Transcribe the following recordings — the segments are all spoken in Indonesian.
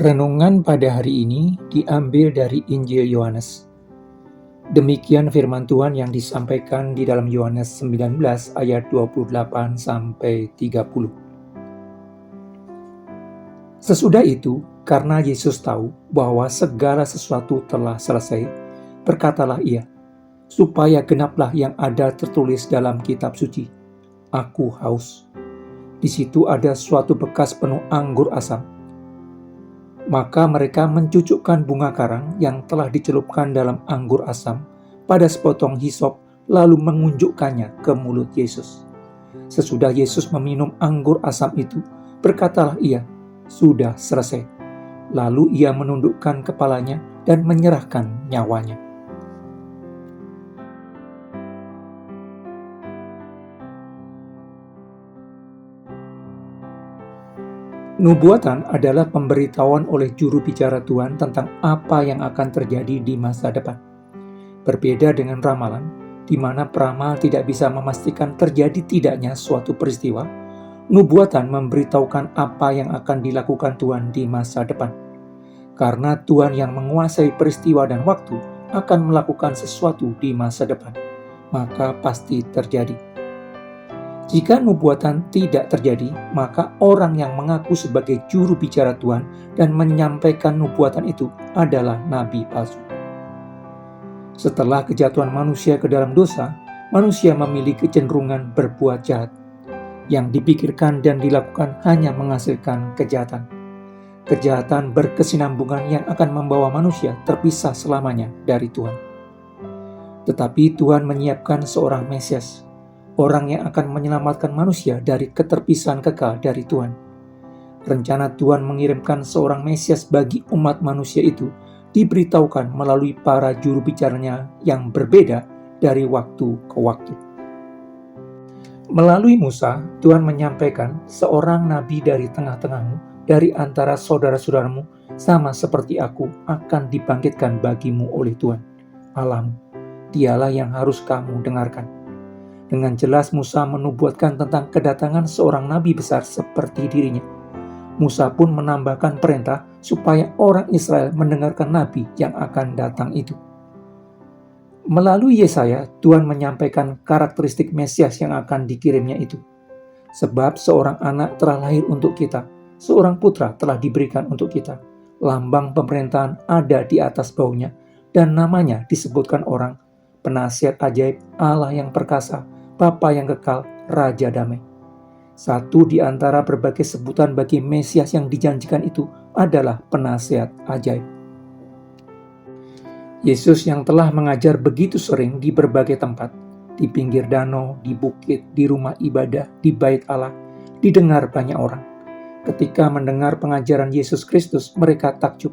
Renungan pada hari ini diambil dari Injil Yohanes. Demikian firman Tuhan yang disampaikan di dalam Yohanes 19 ayat 28 sampai 30. Sesudah itu, karena Yesus tahu bahwa segala sesuatu telah selesai, berkatalah ia, supaya genaplah yang ada tertulis dalam kitab suci, "Aku haus." Di situ ada suatu bekas penuh anggur asam. Maka mereka mencucukkan bunga karang yang telah dicelupkan dalam anggur asam pada sepotong hisop, lalu mengunjukkannya ke mulut Yesus. Sesudah Yesus meminum anggur asam itu, berkatalah ia, "Sudah selesai." Lalu ia menundukkan kepalanya dan menyerahkan nyawanya. Nubuatan adalah pemberitahuan oleh juru bicara Tuhan tentang apa yang akan terjadi di masa depan. Berbeda dengan ramalan, di mana peramal tidak bisa memastikan terjadi tidaknya suatu peristiwa, nubuatan memberitahukan apa yang akan dilakukan Tuhan di masa depan. Karena Tuhan yang menguasai peristiwa dan waktu akan melakukan sesuatu di masa depan, maka pasti terjadi. Jika nubuatan tidak terjadi, maka orang yang mengaku sebagai juru bicara Tuhan dan menyampaikan nubuatan itu adalah nabi palsu. Setelah kejatuhan manusia ke dalam dosa, manusia memiliki kecenderungan berbuat jahat. Yang dipikirkan dan dilakukan hanya menghasilkan kejahatan. Kejahatan berkesinambungan yang akan membawa manusia terpisah selamanya dari Tuhan. Tetapi Tuhan menyiapkan seorang Mesias, orang yang akan menyelamatkan manusia dari keterpisahan kekal dari Tuhan. Rencana Tuhan mengirimkan seorang Mesias bagi umat manusia itu diberitahukan melalui para juru bicaranya yang berbeda dari waktu ke waktu. Melalui Musa, Tuhan menyampaikan seorang nabi dari tengah-tengahmu, dari antara saudara-saudaramu, sama seperti aku, akan dibangkitkan bagimu oleh Tuhan, Allahmu. Dialah yang harus kamu dengarkan. Dengan jelas Musa menubuatkan tentang kedatangan seorang nabi besar seperti dirinya. Musa pun menambahkan perintah supaya orang Israel mendengarkan nabi yang akan datang itu. Melalui Yesaya, Tuhan menyampaikan karakteristik Mesias yang akan dikirimnya itu. Sebab seorang anak telah lahir untuk kita, seorang putra telah diberikan untuk kita. Lambang pemerintahan ada di atas baunya, dan namanya disebutkan orang, Penasihat Ajaib, Allah yang perkasa, Bapa yang kekal, Raja Damai. Satu di antara berbagai sebutan bagi Mesias yang dijanjikan itu adalah Penasihat Ajaib. Yesus yang telah mengajar begitu sering di berbagai tempat, di pinggir danau, di bukit, di rumah ibadah, di bait Allah, didengar banyak orang. Ketika mendengar pengajaran Yesus Kristus, mereka takjub,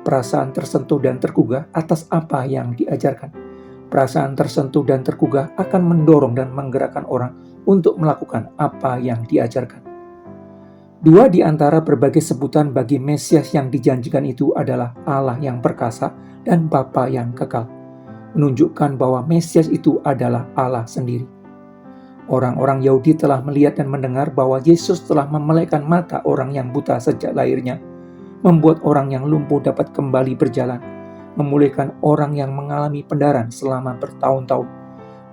perasaan tersentuh dan tergugah atas apa yang diajarkan. Perasaan tersentuh dan tergugah akan mendorong dan menggerakkan orang untuk melakukan apa yang diajarkan. Dua di antara berbagai sebutan bagi Mesias yang dijanjikan itu adalah Allah yang perkasa dan Bapa yang kekal, menunjukkan bahwa Mesias itu adalah Allah sendiri. Orang-orang Yahudi telah melihat dan mendengar bahwa Yesus telah memelekkan mata orang yang buta sejak lahirnya, membuat orang yang lumpuh dapat kembali berjalan, memulihkan orang yang mengalami pendarahan selama bertahun-tahun,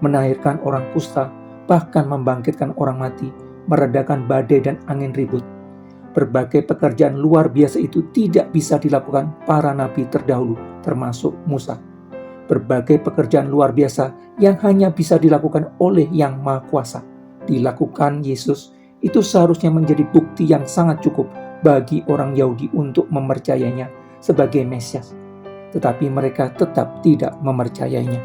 melahirkan orang kusta, bahkan membangkitkan orang mati, meredakan badai dan angin ribut. Berbagai pekerjaan luar biasa itu tidak bisa dilakukan para nabi terdahulu, termasuk Musa. Berbagai pekerjaan luar biasa yang hanya bisa dilakukan oleh Yang Maha Kuasa, dilakukan Yesus, itu seharusnya menjadi bukti yang sangat cukup bagi orang Yahudi untuk mempercayainya sebagai Mesias. Tetapi mereka tetap tidak mempercayainya.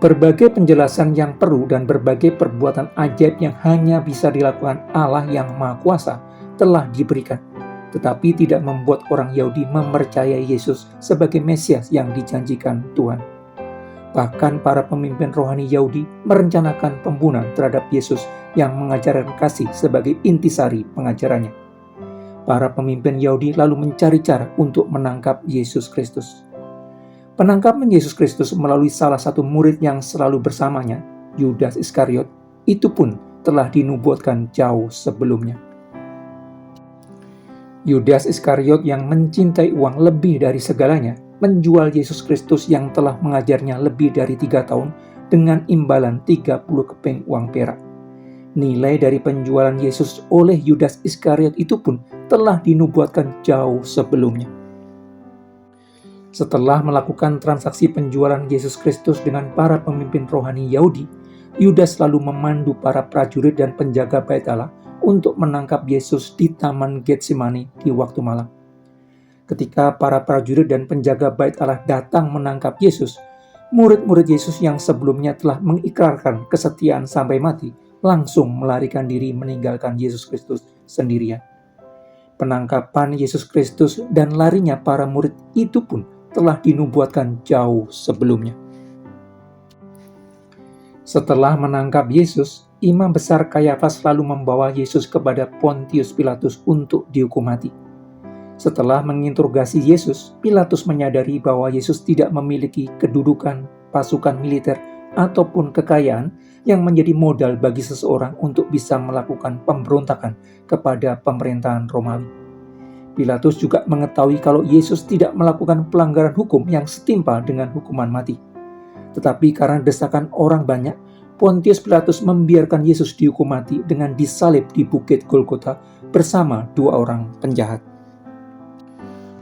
Berbagai penjelasan yang perlu dan berbagai perbuatan ajaib yang hanya bisa dilakukan Allah yang Maha Kuasa telah diberikan, tetapi tidak membuat orang Yahudi mempercayai Yesus sebagai Mesias yang dijanjikan Tuhan. Bahkan para pemimpin rohani Yahudi merencanakan pembunuhan terhadap Yesus yang mengajarkan kasih sebagai intisari pengajarannya. Para pemimpin Yahudi lalu mencari cara untuk menangkap Yesus Kristus. Penangkapan Yesus Kristus melalui salah satu murid yang selalu bersamanya, Yudas Iskariot, itu pun telah dinubuatkan jauh sebelumnya. Yudas Iskariot yang mencintai uang lebih dari segalanya, menjual Yesus Kristus yang telah mengajarnya lebih dari 3 tahun dengan imbalan 30 keping uang perak. Nilai dari penjualan Yesus oleh Yudas Iskariot itu pun telah dinubuatkan jauh sebelumnya. Setelah melakukan transaksi penjualan Yesus Kristus dengan para pemimpin rohani Yahudi, Yudas lalu memandu para prajurit dan penjaga bait Allah untuk menangkap Yesus di Taman Getsemani di waktu malam. Ketika para prajurit dan penjaga bait Allah datang menangkap Yesus, murid-murid Yesus yang sebelumnya telah mengikrarkan kesetiaan sampai mati, langsung melarikan diri meninggalkan Yesus Kristus sendirian. Penangkapan Yesus Kristus dan larinya para murid itu pun telah dinubuatkan jauh sebelumnya. Setelah menangkap Yesus, Imam Besar Kayafas lalu membawa Yesus kepada Pontius Pilatus untuk dihukum mati. Setelah menginterogasi Yesus, Pilatus menyadari bahwa Yesus tidak memiliki kedudukan, pasukan militer, ataupun kekayaan yang menjadi modal bagi seseorang untuk bisa melakukan pemberontakan kepada pemerintahan Romawi. Pilatus juga mengetahui kalau Yesus tidak melakukan pelanggaran hukum yang setimpal dengan hukuman mati. Tetapi karena desakan orang banyak, Pontius Pilatus membiarkan Yesus dihukum mati dengan disalib di Bukit Golgota bersama 2 orang penjahat.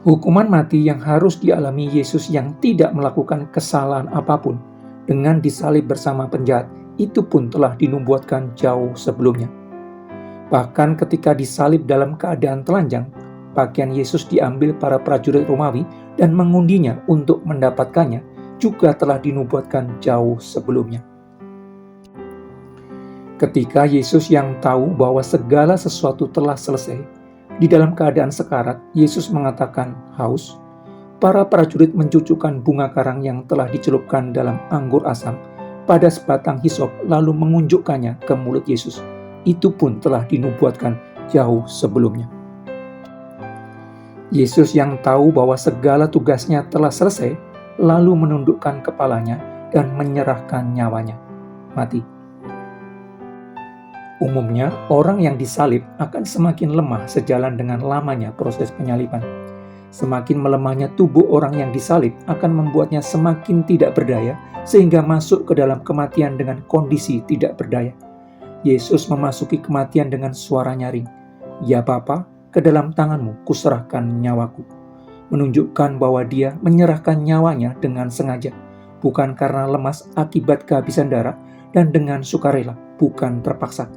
Hukuman mati yang harus dialami Yesus yang tidak melakukan kesalahan apapun dengan disalib bersama penjahat itu pun telah dinubuatkan jauh sebelumnya. Bahkan ketika disalib dalam keadaan telanjang, pakaian Yesus diambil para prajurit Romawi dan mengundinya untuk mendapatkannya juga telah dinubuatkan jauh sebelumnya. Ketika Yesus yang tahu bahwa segala sesuatu telah selesai, di dalam keadaan sekarat, Yesus mengatakan haus. Para prajurit mencucukkan bunga karang yang telah dicelupkan dalam anggur asam pada sebatang hisop lalu mengunjukkannya ke mulut Yesus. Itu pun telah dinubuatkan jauh sebelumnya. Yesus yang tahu bahwa segala tugasnya telah selesai, lalu menundukkan kepalanya dan menyerahkan nyawanya, mati. Umumnya, orang yang disalib akan semakin lemah sejalan dengan lamanya proses penyaliban. Semakin melemahnya tubuh orang yang disalib akan membuatnya semakin tidak berdaya, sehingga masuk ke dalam kematian dengan kondisi tidak berdaya. Yesus memasuki kematian dengan suara nyaring, "Ya Bapa, ke dalam tanganmu kuserahkan nyawaku." Menunjukkan bahwa dia menyerahkan nyawanya dengan sengaja, bukan karena lemas akibat kehabisan darah, dan dengan sukarela, bukan terpaksa.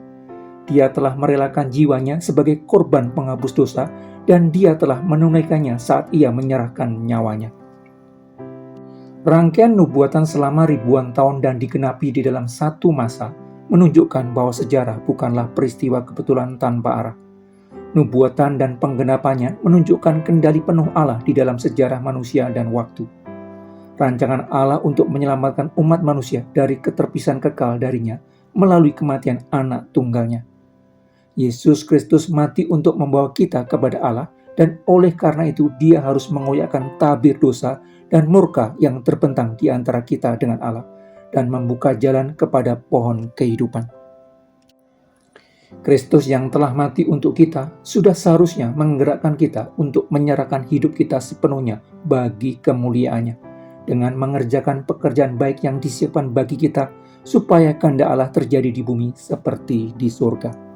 Dia telah merelakan jiwanya sebagai korban penghapus dosa, dan dia telah menunaikannya saat ia menyerahkan nyawanya. Rangkaian nubuatan selama ribuan tahun dan digenapi di dalam satu masa menunjukkan bahwa sejarah bukanlah peristiwa kebetulan tanpa arah. Nubuatan dan penggenapannya menunjukkan kendali penuh Allah di dalam sejarah manusia dan waktu. Rancangan Allah untuk menyelamatkan umat manusia dari keterpisahan kekal darinya melalui kematian anak tunggalnya. Yesus Kristus mati untuk membawa kita kepada Allah, dan oleh karena itu dia harus mengoyakkan tabir dosa dan murka yang terbentang di antara kita dengan Allah, dan membuka jalan kepada pohon kehidupan. Kristus yang telah mati untuk kita sudah seharusnya menggerakkan kita untuk menyerahkan hidup kita sepenuhnya bagi kemuliaannya, dengan mengerjakan pekerjaan baik yang disiapkan bagi kita supaya kehendak Allah terjadi di bumi seperti di surga.